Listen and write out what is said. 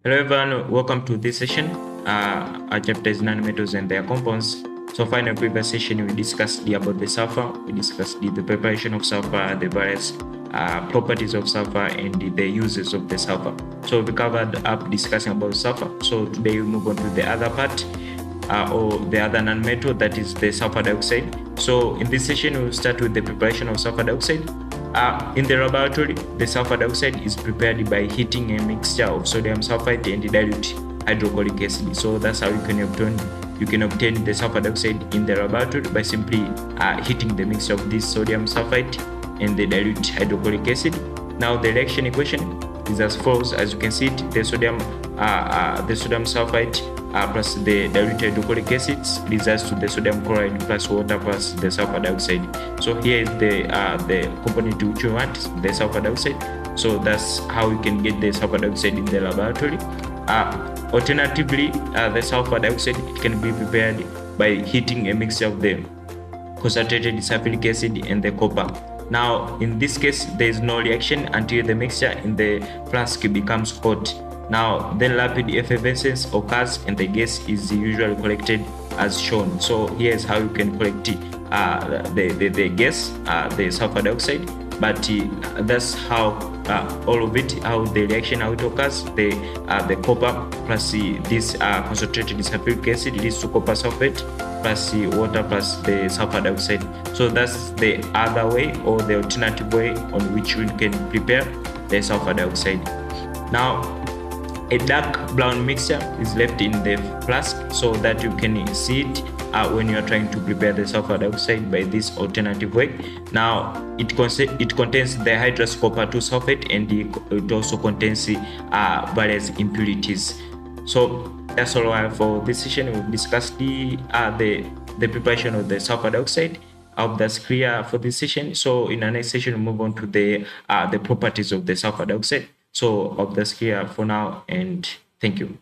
Hello everyone, welcome to this session. Our chapter is nanometals and their compounds. So far in the previous session, we discussed about the sulfur, we discussed the preparation of sulfur, the various properties of sulfur, and the uses of the sulfur. So we covered up discussing about sulfur. So today we move on to the other part, or the other nanometal, that is the sulfur dioxide. So in this session, we'll start with the preparation of sulfur dioxide. In the laboratory, the sulfur dioxide is prepared by heating a mixture of sodium sulfite and dilute hydrochloric acid. So that's how you can obtain the sulfur dioxide in the laboratory by simply heating the mixture of this sodium sulfite and the dilute hydrochloric acid. Now the reaction equation is as follows. As you can see it, the sodium sulfite plus the diluted hydrochloric acids results to the sodium chloride plus water plus the sulfur dioxide. So here is the component which we want, the sulfur dioxide. So that's how you can get the sulfur dioxide in the laboratory. Alternatively, the sulfur dioxide, it can be prepared by heating a mixture of the concentrated sulfuric acid and the copper. Now in this case, there is no reaction until the mixture in the flask becomes hot. Now then rapid effervescence occurs and the gas is usually collected as shown. So here's how you can collect the gas, the sulfur dioxide. But that's how all of it, how the reaction, how it occurs. The copper plus this concentrated sulfuric acid leads to copper sulfate plus water plus the sulfur dioxide. So that's the other way, or the alternative way on which we can prepare the sulfur dioxide. Now a dark brown mixture is left in the flask so that you can see it when you are trying to prepare the sulfur dioxide by this alternative way. Now it contains the hydrous copper 2 sulfate, and it also contains various impurities. So that's all I have for this session. We've discussed the preparation of the sulfur dioxide. I hope that's clear for this session. So in the next session, we'll move on to the properties of the sulfur dioxide. So I hope that's clear for now, and thank you.